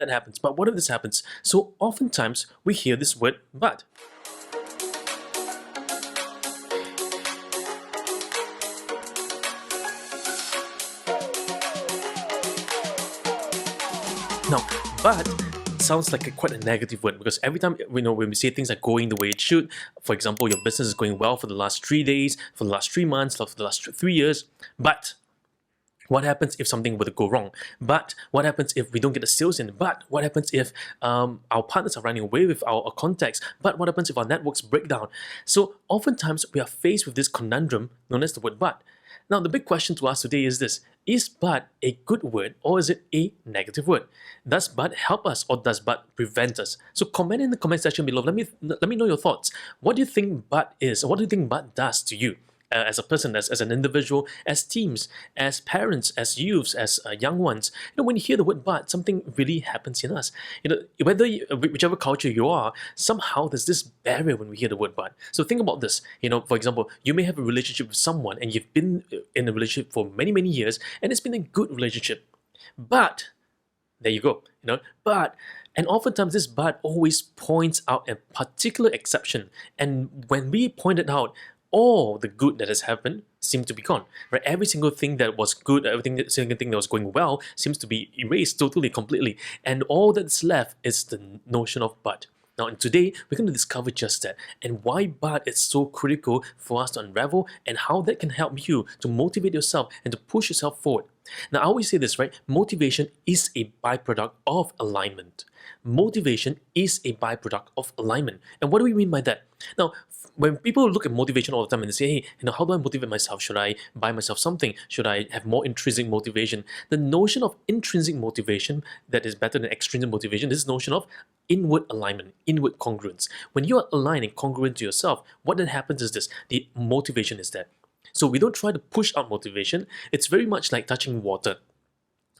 that happens. But what if this happens? So oftentimes we hear this word but. Now, but sounds like quite a negative word, because every time when we say things are going the way it should, for example, your business is going well for the last 3 days, for the last 3 months, for the last 3 years, but what happens if something were to go wrong? But what happens if we don't get the sales in? But what happens if our partners are running away with our contacts? But what happens if our networks break down? So oftentimes we are faced with this conundrum known as the word but. Now the big question to us today is this: is but a good word or is it a negative word? Does but help us or does but prevent us? So comment in the comment section below. Let me know your thoughts. What do you think but is? Or what do you think but does to you? As a person, as an individual, as teams, as parents, as youths, as young ones, when you hear the word "but," something really happens in us. Whichever culture you are, somehow there's this barrier when we hear the word "but." So think about this. For example, you may have a relationship with someone, and you've been in a relationship for many, many years, and it's been a good relationship. But there you go. But. And oftentimes this but always points out a particular exception. And when we point it out, all the good that has happened seems to be gone, right? Every single thing that was good, single thing that was going well seems to be erased totally, completely. And all that's left is the notion of but. Now, and today, we're going to discover just that and why but is so critical for us to unravel and how that can help you to motivate yourself and to push yourself forward. Now, I always say this, right? Motivation is a byproduct of alignment. Motivation is a byproduct of alignment. And what do we mean by that? Now, when people look at motivation all the time and they say, hey, how do I motivate myself? Should I buy myself something? Should I have more intrinsic motivation? The notion of intrinsic motivation that is better than extrinsic motivation, this notion of inward alignment, inward congruence. When you are aligned and congruent to yourself, what then happens is this: the motivation is there. So we don't try to push out motivation. It's very much like touching water.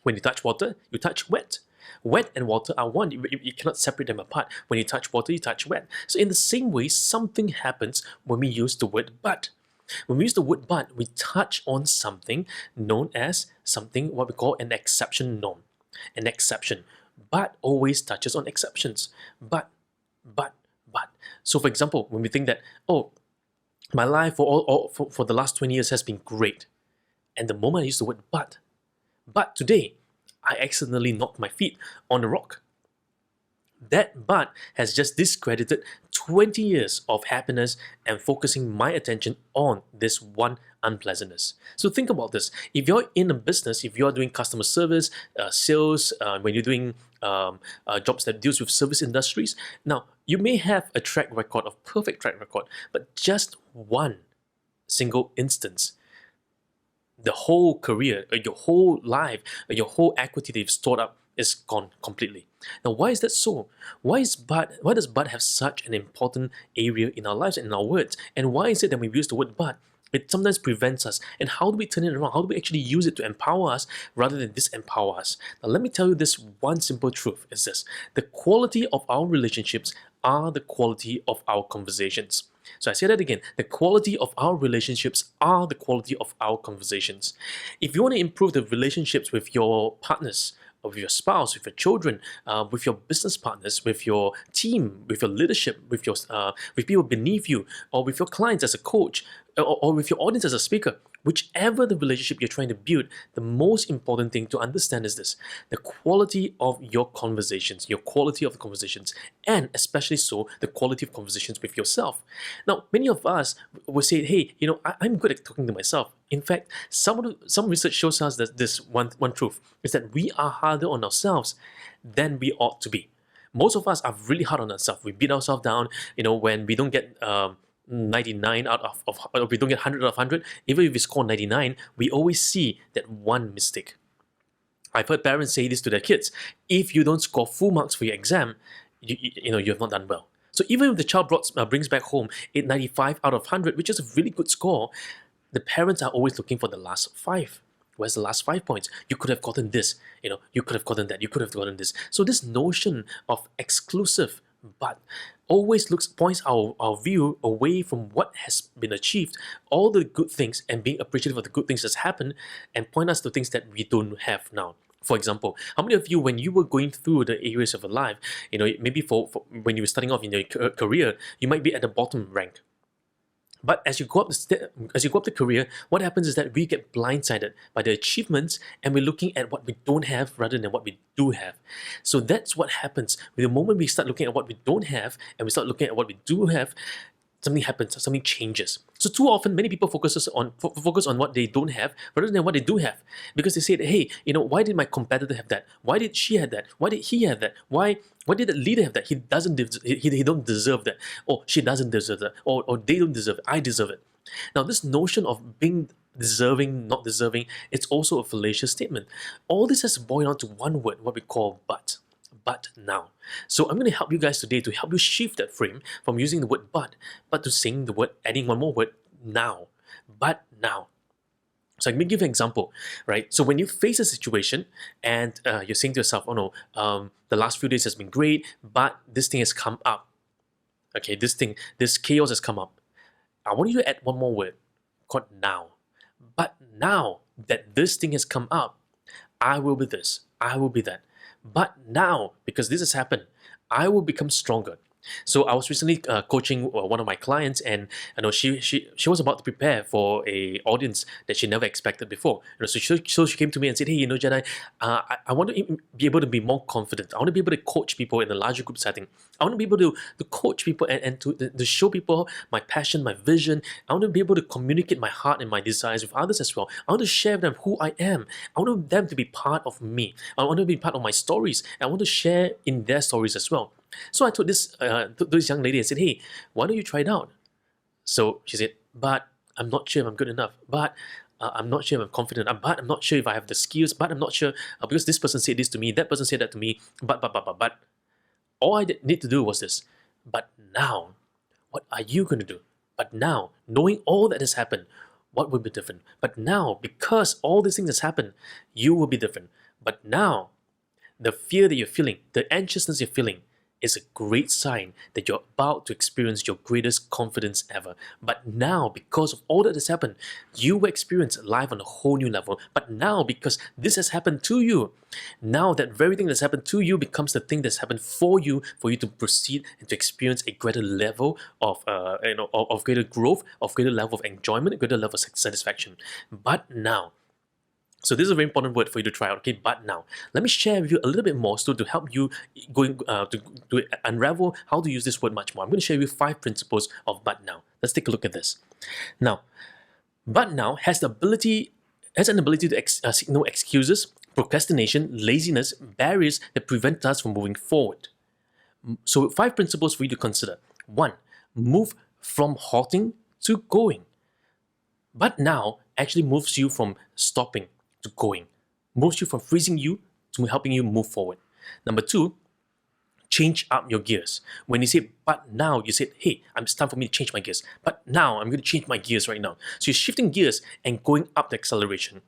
When you touch water, you touch wet. Wet and water are one. You cannot separate them apart. When you touch water, you touch wet. So in the same way, something happens when we use the word but. When we use the word but, we touch on something known as what we call an exception norm. An exception. But always touches on exceptions. But. So for example, when we think that, my life for the last 20 years has been great. And the moment I use the word but today, I accidentally knocked my feet on a rock. That but has just discredited 20 years of happiness and focusing my attention on this one unpleasantness. So think about this. If you're in a business, if you're doing customer service, sales, when you're doing jobs that deals with service industries, now you may have a perfect track record, but just one single instance, the whole career, your whole life, your whole equity that you've stored up is gone completely. Now, why is that so? Why does but have such an important area in our lives and in our words? And why is it that when we use the word but, it sometimes prevents us? And how do we turn it around? How do we actually use it to empower us rather than disempower us? Now, let me tell you this one simple truth is this: the quality of our relationships are the quality of our conversations. So I say that again, the quality of our relationships are the quality of our conversations. If you want to improve the relationships with your partners, or with your spouse, with your children, with your business partners, with your team, with your leadership, with people beneath you, or with your clients as a coach, or with your audience as a speaker, whichever the relationship you're trying to build, the most important thing to understand is this: the quality of your conversations, and especially so, the quality of conversations with yourself. Now, many of us will say, hey, I'm good at talking to myself. In fact, some research shows us that this one truth is that we are harder on ourselves than we ought to be. Most of us are really hard on ourselves. We beat ourselves down, when we don't get 99 out of or we don't get 100 out of 100, even if we score 99, we always see that one mistake. I've heard parents say this to their kids: if you don't score full marks for your exam, you have not done well. So even if the child brings back home 95 out of 100, which is a really good score, the parents are always looking for the last 5. Where's the last 5 points? You could have gotten this, you could have gotten that, you could have gotten this. So this notion of exclusive but always points our view away from what has been achieved, all the good things, and being appreciative of the good things that's happened, and point us to things that we don't have now. For example, how many of you, when you were going through the areas of your life, maybe for when you were starting off in your career, you might be at the bottom rank. But as you go up the career, what happens is that we get blindsided by the achievements, and we're looking at what we don't have rather than what we do have. So that's what happens. With the moment we start looking at what we don't have and we start looking at what we do have, something happens, something changes. So too often, many people focus on what they don't have rather than what they do have, because they say that, hey, why did my competitor have that? Why did she have that? Why did he have that? Why did the leader have that? He doesn't. He don't deserve that, or she doesn't deserve that, or they don't deserve it. I deserve it. Now, this notion of being deserving, not deserving, it's also a fallacious statement. All this has boiled down to one word, what we call but now. So I'm going to help you guys today to help you shift that frame from using the word but to saying the word, adding one more word, now. But now. So I'm going to give you an example, right? So when you face a situation and you're saying to yourself, oh no, the last few days has been great, but this thing has come up. Okay, this chaos has come up. I want you to add one more word called now. But now that this thing has come up, I will be this, I will be that. But now, because this has happened, I will become stronger. So I was recently coaching one of my clients, and she was about to prepare for a audience that she never expected before. So she came to me and said, hey, Jedi, I want to be able to be more confident. I want to be able to coach people in a larger group setting. I want to be able to coach people and to show people my passion, my vision. I want to be able to communicate my heart and my desires with others as well. I want to share with them who I am. I want them to be part of me. I want to be part of my stories. I want to share in their stories as well. So I told this young lady, I said, hey, why don't you try it out? So she said, but I'm not sure if I'm good enough. But I'm not sure if I'm confident. But I'm not sure if I have the skills. But I'm not sure because this person said this to me, that person said that to me. But. All I need to do was this. But now, what are you going to do? But now, knowing all that has happened, what will be different? But now, because all these things has happened, you will be different. But now, the fear that you're feeling, the anxiousness you're feeling, is a great sign that you're about to experience your greatest confidence ever. But now, because of all that has happened, you will experience life on a whole new level. But now, because this has happened to you, now that very thing that's happened to you becomes the thing that's happened for you to proceed and to experience a greater level of greater growth, of greater level of enjoyment, greater level of satisfaction. But now, so this is a very important word for you to try out. Okay, but now let me share with you a little bit more so to help you to unravel how to use this word much more. I'm going to share with you 5 principles of but now. Let's take a look at this. Now, but now has an ability to signal excuses, procrastination, laziness, barriers that prevent us from moving forward. So 5 principles for you to consider. 1. Move from halting to going. But now actually moves you from stopping to going, moves you from freezing you to helping you move forward. Number 2, change up your gears. When you say, but now, you say, hey, it's time for me to change my gears. But now, I'm going to change my gears right now. So you're shifting gears and going up the acceleration.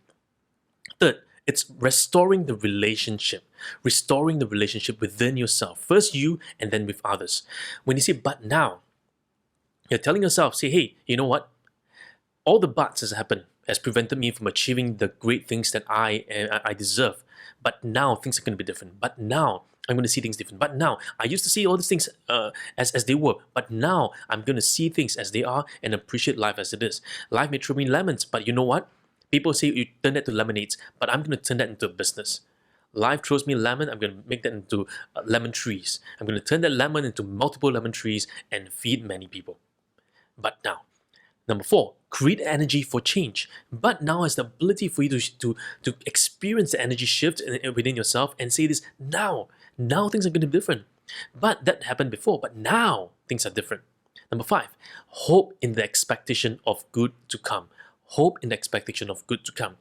Third, it's restoring the relationship within yourself. First you, and then with others. When you say, but now, you're telling yourself, say, hey, you know what? All the buts has prevented me from achieving the great things that I deserve. But now things are going to be different. But now I'm going to see things different. But now I used to see all these things as they were. But now I'm going to see things as they are and appreciate life as it is. Life may throw me lemons, but you know what? People say you turn that to lemonades, but I'm going to turn that into a business. Life throws me a lemon, I'm going to make that into lemon trees. I'm going to turn that lemon into multiple lemon trees and feed many people. But now. Number 4, create energy for change. But now has the ability for you to experience the energy shift within yourself and say this, now things are going to be different. But that happened before, but now things are different. Number 5, hope in the expectation of good to come. Hope in the expectation of good to come.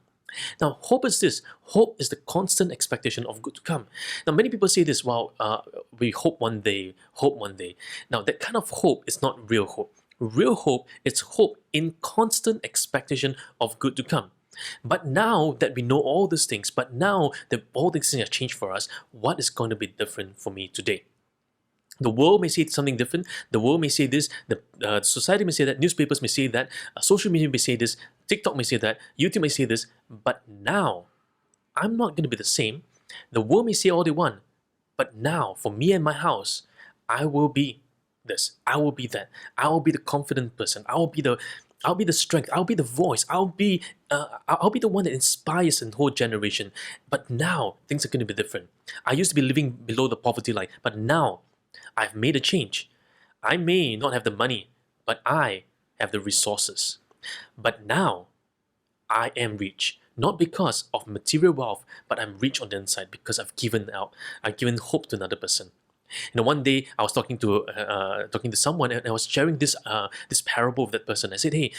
Now, hope is this. Hope is the constant expectation of good to come. Now, many people say this, we hope one day, hope one day. Now, that kind of hope is not real hope. Real hope is hope in constant expectation of good to come. But now that we know all these things, but now that all these things have changed for us, what is going to be different for me today? The world may say something different. The world may say this. The society may say that. Newspapers may say that. Social media may say this. TikTok may say that. YouTube may say this. But now, I'm not going to be the same. The world may say all they want, but now, for me and my house, I will be this. I will be that. I will be the confident person. I'll be the strength. I'll be the voice. I'll be the one that inspires the whole generation. But now things are going to be different. I used to be living below the poverty line, but now I've made a change. I may not have the money, but I have the resources. But now I am rich. Not because of material wealth, but I'm rich on the inside because I've given out. I've given hope to another person. One day I was talking to someone, and I was sharing this parable of that person. I said, hey,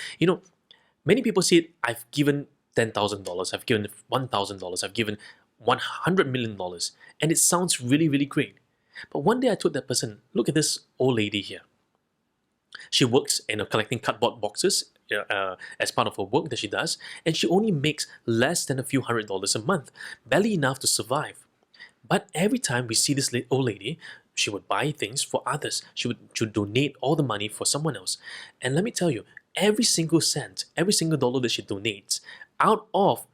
many people say I've given $10,000, I've given $1,000, I've given $100 million, and it sounds really, really great. But one day I told that person, look at this old lady here. She works collecting cardboard boxes as part of her work that she does, and she only makes less than a few $100s a month, barely enough to survive. But every time we see this old lady, she would buy things for others. She would donate all the money for someone else. And let me tell you, every single cent, every single dollar that she donates, out of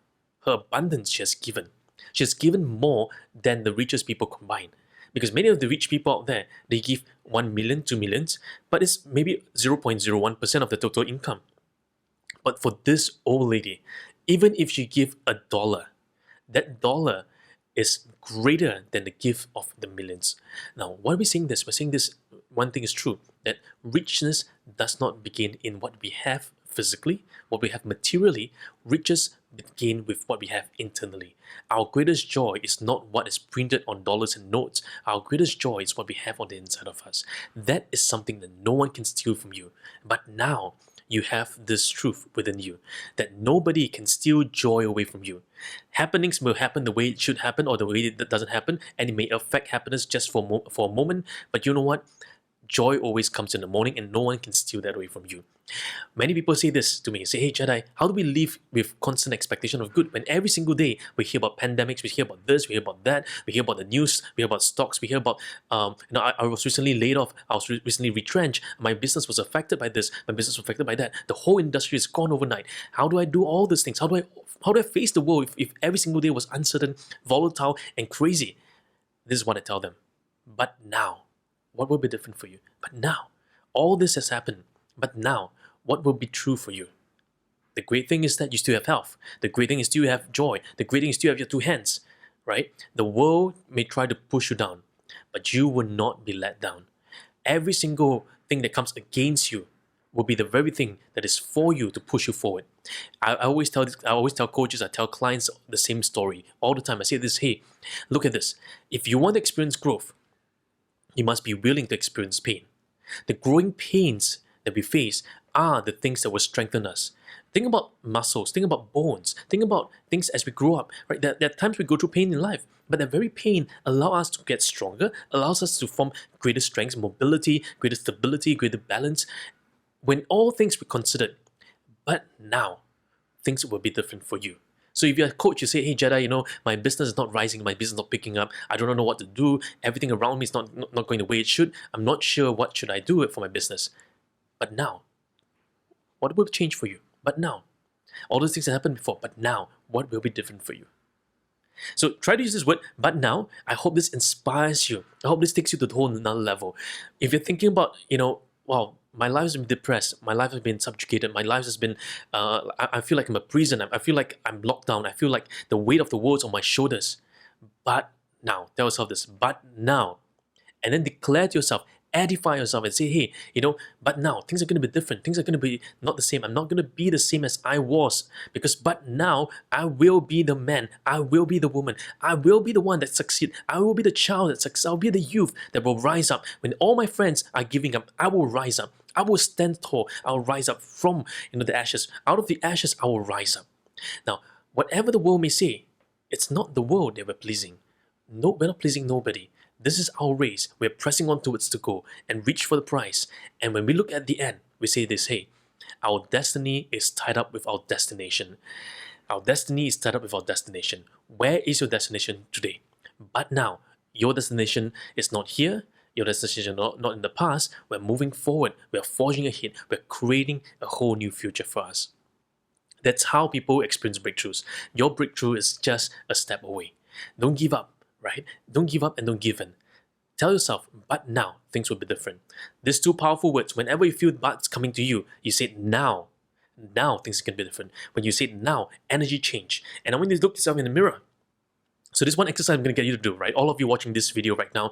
her abundance she has given. She has given more than the richest people combined. Because many of the rich people out there, they give 1 million, 2 millions, but it's maybe 0.01% of the total income. But for this old lady, even if she give $1, that dollar is greater than the gift of the millions. Now, why are we saying this? We're saying this, one thing is true, that richness does not begin in what we have physically, what we have materially. Riches begin with what we have internally. Our greatest joy is not what is printed on dollars and notes. Our greatest joy is what we have on the inside of us. That is something that no one can steal from you. But now, you have this truth within you, that nobody can steal joy away from you. Happenings will happen the way it should happen or the way it doesn't happen, and it may affect happiness just for a moment, but you know what? Joy always comes in the morning, and no one can steal that away from you. Many people say this to me, say, hey Jedi, how do we live with constant expectation of good when every single day we hear about pandemics, we hear about this, we hear about that, we hear about the news, we hear about stocks, we hear about, I was recently laid off, I was recently retrenched, my business was affected by this, my business was affected by that, the whole industry is gone overnight. How do I do all these things? How do I face the world if every single day was uncertain, volatile, and crazy? This is what I tell them. But now, what will be different for you? But now, all this has happened. But now, what will be true for you? The great thing is that you still have health. The great thing is you have joy. The great thing is you have your two hands, right? The world may try to push you down, but you will not be let down. Every single thing that comes against you will be the very thing that is for you to push you forward. I always tell coaches, I tell clients the same story all the time. I say this, hey, look at this. If you want to experience growth, you must be willing to experience pain. The growing pains that we face are the things that will strengthen us. Think about muscles, think about bones, think about things as we grow up, right? There are times we go through pain in life, but that very pain allows us to get stronger, allows us to form greater strength, mobility, greater stability, greater balance. When all things were considered, but now, things will be different for you. So if you're a coach, you say, hey Jedi, my business is not rising, my business is not picking up, I don't know what to do, everything around me is not going the way it should, I'm not sure what should I do for my business. But now, what will change for you? But now, all those things that happened before, but now, what will be different for you? So try to use this word, but now. I hope this inspires you. I hope this takes you to the whole another level. If you're thinking about, wow, my life has been depressed, my life has been subjugated, my life has been, I feel like I'm a prison, I feel like I'm locked down, I feel like the weight of the world's on my shoulders. But now, tell yourself this, but now. And then declare to yourself, edify yourself and say, hey, but now things are going to be different. Things are going to be not the same. I'm not going to be the same as I was, because but now I will be the man. I will be the woman. I will be the one that succeeds. I will be the child that succeeds. I'll be the youth that will rise up. When all my friends are giving up, I will rise up. I will stand tall. I will rise up from the ashes. Out of the ashes, I will rise up. Now, whatever the world may say, it's not the world that we're pleasing. No, we're not pleasing nobody. This is our race. We're pressing on towards the goal and reach for the prize. And when we look at the end, we say this, hey, our destiny is tied up with our destination. Our destiny is tied up with our destination. Where is your destination today? But now, your destination is not here. Your destination is not in the past. We're moving forward. We're forging ahead. We're creating a whole new future for us. That's how people experience breakthroughs. Your breakthrough is just a step away. Don't give up, right? Don't give up and don't give in. Tell yourself, but now things will be different. These two powerful words, whenever you feel buts coming to you, you say now. Now things can be different. When you say now, energy change. And I want you to look yourself in the mirror. So this one exercise I'm going to get you to do, right? All of you watching this video right now,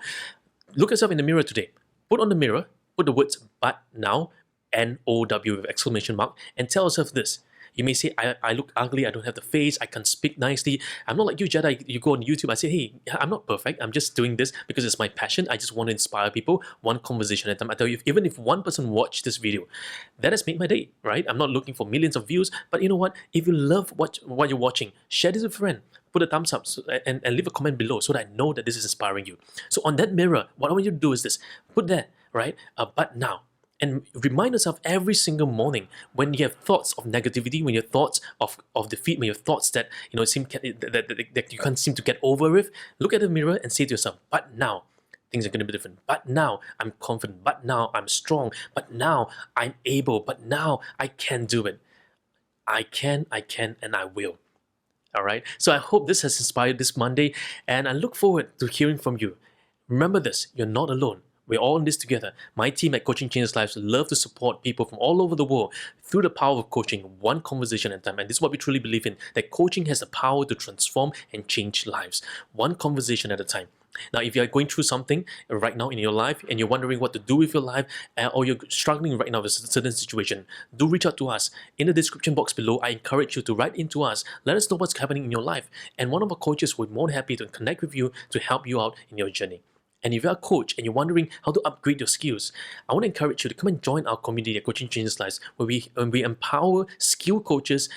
look yourself in the mirror today. Put on the mirror, put the words but now, N-O-W with exclamation mark, and tell yourself this. You may say, I look ugly, I don't have the face, I can't speak nicely. I'm not like you, Jedi. You go on YouTube, I say, hey, I'm not perfect. I'm just doing this because it's my passion. I just want to inspire people, one conversation at a time. I tell you, even if one person watched this video, that has made my day, right? I'm not looking for millions of views, but you know what? If you love what you're watching, share this with a friend. Put a thumbs up and leave a comment below so that I know that this is inspiring you. So on that mirror, what I want you to do is this. Put there, right? But now. And remind yourself every single morning when you have thoughts of negativity, when you have thoughts of defeat, when you have thoughts that that you can't seem to get over with, look at the mirror and say to yourself, but now things are going to be different. But now I'm confident. But now I'm strong. But now I'm able. But now I can do it. I can, and I will. All right. So I hope this has inspired this Monday, and I look forward to hearing from you. Remember this, you're not alone. We're all in this together. My team at Coaching Changes Lives love to support people from all over the world through the power of coaching, one conversation at a time. And this is what we truly believe in, that coaching has the power to transform and change lives, one conversation at a time. Now, if you're going through something right now in your life and you're wondering what to do with your life, or you're struggling right now with a certain situation, do reach out to us. In the description box below, I encourage you to write into us. Let us know what's happening in your life. And one of our coaches will be more than happy to connect with you to help you out in your journey. And if you're a coach and you're wondering how to upgrade your skills, I want to encourage you to come and join our community at Coaching Changes Lives, where we empower skilled coaches,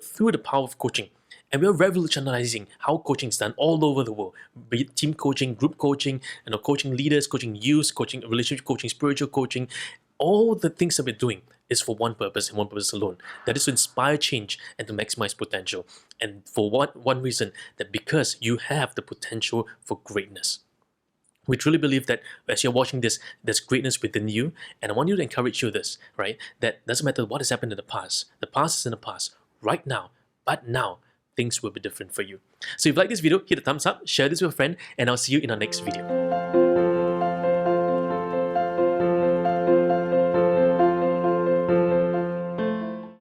through the power of coaching. And we are revolutionizing how coaching is done all over the world, be it team coaching, group coaching, coaching leaders, coaching youth, coaching relationship coaching, spiritual coaching. All the things that we're doing is for one purpose and one purpose alone. That is to inspire change and to maximize potential. And for one reason, that because you have the potential for greatness. We truly believe that as you're watching this, there's greatness within you. And I want you to encourage you this, right? That doesn't matter what has happened in the past. The past is in the past. Right now, but now, things will be different for you. So if you like this video, hit the thumbs up, share this with a friend, and I'll see you in our next video.